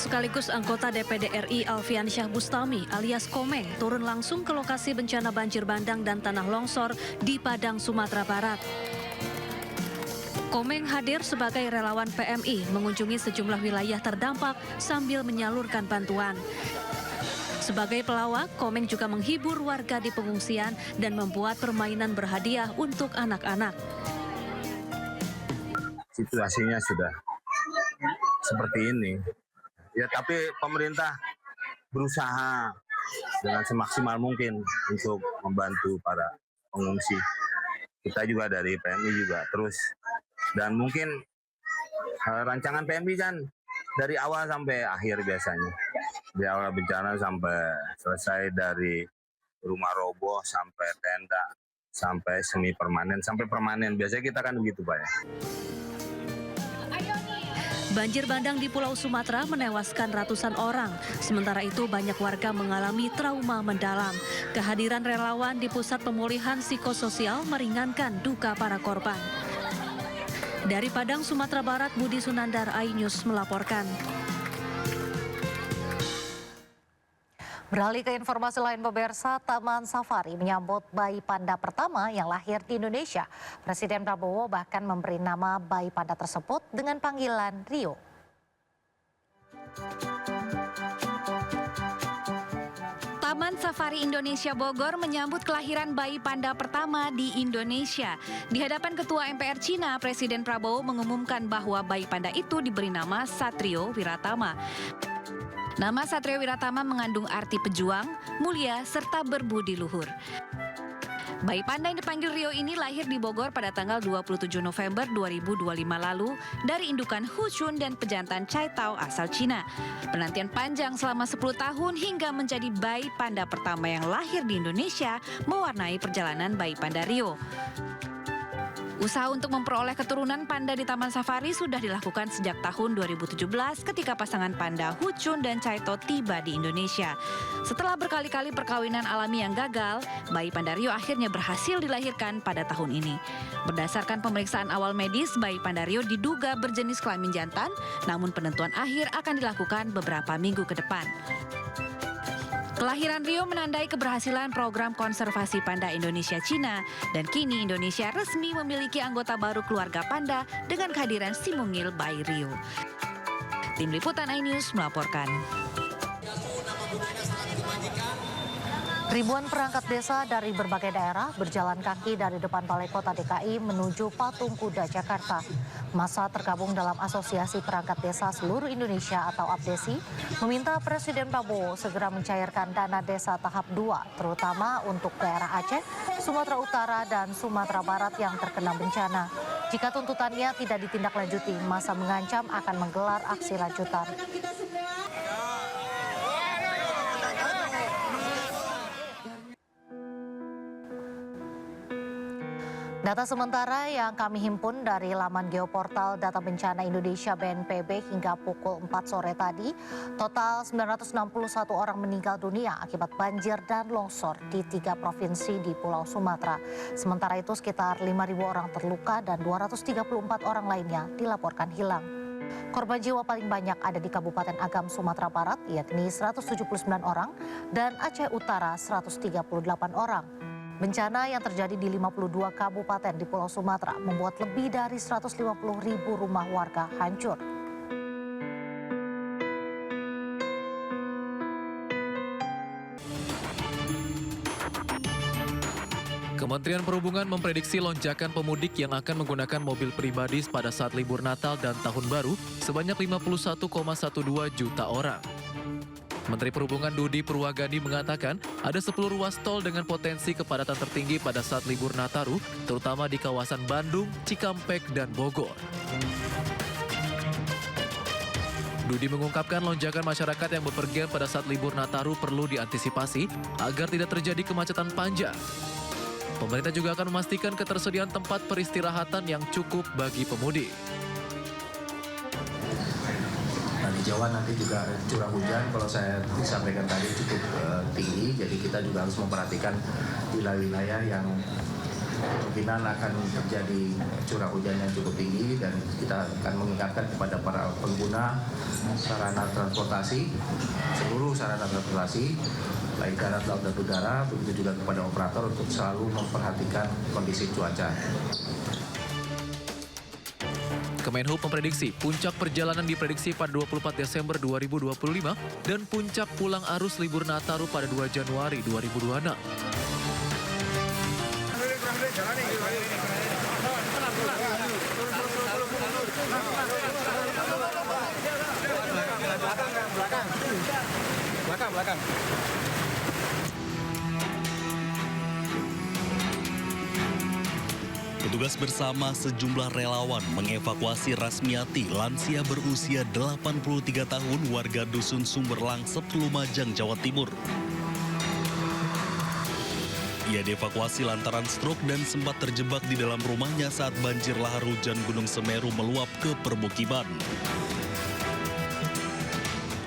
sekaligus anggota DPD RI Alfiansyah Bustami alias Komeng turun langsung ke lokasi bencana banjir bandang dan tanah longsor di Padang, Sumatera Barat. Komeng hadir sebagai relawan PMI mengunjungi sejumlah wilayah terdampak sambil menyalurkan bantuan. Sebagai pelawak, Komeng juga menghibur warga di pengungsian dan membuat permainan berhadiah untuk anak-anak. Situasinya sudah seperti ini. Ya, tapi pemerintah berusaha dengan semaksimal mungkin untuk membantu para pengungsi. Kita juga dari PMI juga terus. Dan mungkin rancangan PMI kan dari awal sampai akhir biasanya. Dari awal bencana sampai selesai, dari rumah roboh sampai tenda, sampai semi permanen, sampai permanen. Biasanya kita kan begitu, Pak ya. Banjir bandang di Pulau Sumatera menewaskan ratusan orang. Sementara itu banyak warga mengalami trauma mendalam. Kehadiran relawan di pusat pemulihan psikososial meringankan duka para korban. Dari Padang, Sumatera Barat, Budi Sunandar, iNews melaporkan. Beralih ke informasi lain, pemirsa, Taman Safari menyambut bayi panda pertama yang lahir di Indonesia. Presiden Prabowo bahkan memberi nama bayi panda tersebut dengan panggilan Rio. Taman Safari Indonesia Bogor menyambut kelahiran bayi panda pertama di Indonesia. Di hadapan Ketua MPR Cina, Presiden Prabowo mengumumkan bahwa bayi panda itu diberi nama Satrio Wiratama. Nama Satrio Wiratama mengandung arti pejuang, mulia, serta berbudi luhur. Bayi panda yang dipanggil Rio ini lahir di Bogor pada tanggal 27 November 2025 lalu dari indukan Huchun dan pejantan Chai Tao asal Cina. Penantian panjang selama 10 tahun hingga menjadi bayi panda pertama yang lahir di Indonesia mewarnai perjalanan bayi panda Rio. Usaha untuk memperoleh keturunan panda di Taman Safari sudah dilakukan sejak tahun 2017 ketika pasangan panda Huchun dan Chaito tiba di Indonesia. Setelah berkali-kali perkawinan alami yang gagal, bayi panda Rio akhirnya berhasil dilahirkan pada tahun ini. Berdasarkan pemeriksaan awal medis, bayi panda Rio diduga berjenis kelamin jantan, namun penentuan akhir akan dilakukan beberapa minggu ke depan. Kelahiran Rio menandai keberhasilan program konservasi panda Indonesia-Cina, dan kini Indonesia resmi memiliki anggota baru keluarga panda dengan kehadiran si mungil bayi Rio. Tim Liputan iNews melaporkan. Ribuan perangkat desa dari berbagai daerah berjalan kaki dari depan Balai Kota DKI menuju Patung Kuda Jakarta. Masa tergabung dalam Asosiasi Perangkat Desa Seluruh Indonesia atau APDESI meminta Presiden Prabowo segera mencairkan dana desa tahap 2, terutama untuk daerah Aceh, Sumatera Utara, dan Sumatera Barat yang terkena bencana. Jika tuntutannya tidak ditindaklanjuti, masa mengancam akan menggelar aksi lanjutan. Data sementara yang kami himpun dari laman geoportal Data Bencana Indonesia BNPB hingga pukul 4 sore tadi, total 961 orang meninggal dunia akibat banjir dan longsor di 3 provinsi di Pulau Sumatera. Sementara itu sekitar 5.000 orang terluka dan 234 orang lainnya dilaporkan hilang. Korban jiwa paling banyak ada di Kabupaten Agam, Sumatera Barat, yakni 179 orang, dan Aceh Utara 138 orang. Bencana yang terjadi di 52 kabupaten di Pulau Sumatera membuat lebih dari 150.000 rumah warga hancur. Kementerian Perhubungan memprediksi lonjakan pemudik yang akan menggunakan mobil pribadi pada saat libur Natal dan Tahun Baru sebanyak 51,12 juta orang. Menteri Perhubungan Budi Purwagadi mengatakan ada 10 ruas tol dengan potensi kepadatan tertinggi pada saat libur Nataru, terutama di kawasan Bandung, Cikampek, dan Bogor. Budi mengungkapkan lonjakan masyarakat yang bepergian pada saat libur Nataru perlu diantisipasi agar tidak terjadi kemacetan panjang. Pemerintah juga akan memastikan ketersediaan tempat peristirahatan yang cukup bagi pemudik. Di Jawa nanti juga curah hujan, kalau saya disampaikan tadi cukup tinggi, jadi kita juga harus memperhatikan wilayah-wilayah yang kemungkinan akan terjadi curah hujan yang cukup tinggi dan kita akan mengingatkan kepada para pengguna sarana transportasi, seluruh sarana transportasi, baik darat, laut, dan udara, begitu juga kepada operator untuk selalu memperhatikan kondisi cuaca. Kemenhub memprediksi puncak perjalanan diprediksi pada 24 Desember 2025 dan puncak pulang arus libur Nataru pada 2 Januari 2026. Belakang. Petugas bersama sejumlah relawan mengevakuasi Rasmiati, lansia berusia 83 tahun warga Dusun Sumber Langsep, Lumajang, Jawa Timur. Ia dievakuasi lantaran stroke dan sempat terjebak di dalam rumahnya saat banjir lahar hujan Gunung Semeru meluap ke permukiman.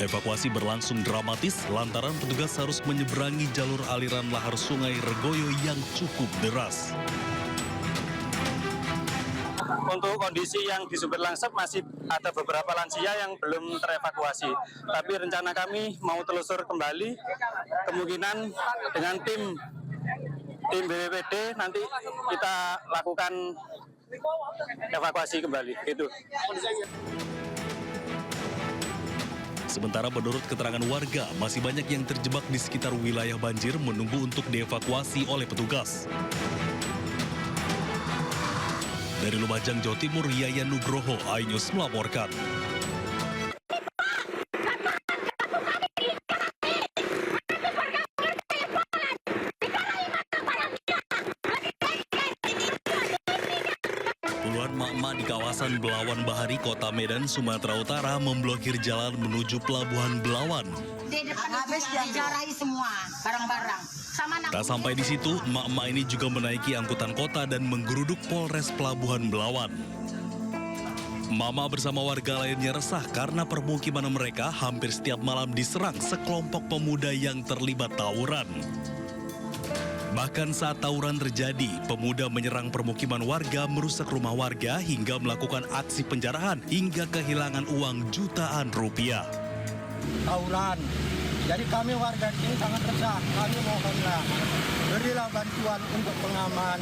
Evakuasi berlangsung dramatis lantaran petugas harus menyeberangi jalur aliran lahar sungai Regoyo yang cukup deras. Untuk kondisi yang di Sumber Langsep masih ada beberapa lansia yang belum terevakuasi. Tapi rencana kami mau telusur kembali, kemungkinan dengan tim BPBD nanti kita lakukan evakuasi kembali. Gitu. Sementara menurut keterangan warga, masih banyak yang terjebak di sekitar wilayah banjir menunggu untuk dievakuasi oleh petugas. Dari Lumajang, Jawa Timur, Yayan Nugroho, iNews melaporkan. Puluhan emak-emak di kawasan Belawan Bahari, Kota Medan, Sumatera Utara memblokir jalan menuju Pelabuhan Belawan. Di depan habis dijarai semua barang-barang. Tak sampai di situ, emak-emak ini juga menaiki angkutan kota dan menggeruduk Polres Pelabuhan Belawan. Mama bersama warga lainnya resah karena permukiman mereka hampir setiap malam diserang sekelompok pemuda yang terlibat tawuran. Bahkan saat tawuran terjadi, pemuda menyerang permukiman warga, merusak rumah warga hingga melakukan aksi penjarahan hingga kehilangan uang jutaan rupiah. Tawuran. Jadi kami warga ini sangat resah. Kami mohonlah berilah bantuan untuk pengaman.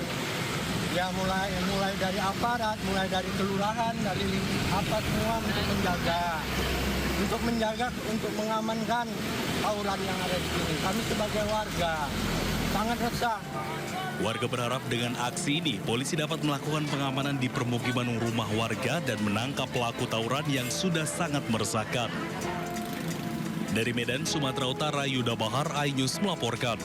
Ya mulai dari aparat, mulai dari kelurahan, dari apa semua untuk menjaga, untuk mengamankan tawuran yang ada di sini. Kami sebagai warga sangat resah. Warga berharap dengan aksi ini, polisi dapat melakukan pengamanan di permukiman rumah warga dan menangkap pelaku tawuran yang sudah sangat meresahkan. Dari Medan, Sumatera Utara, Yuda Bahar, iNews melaporkan.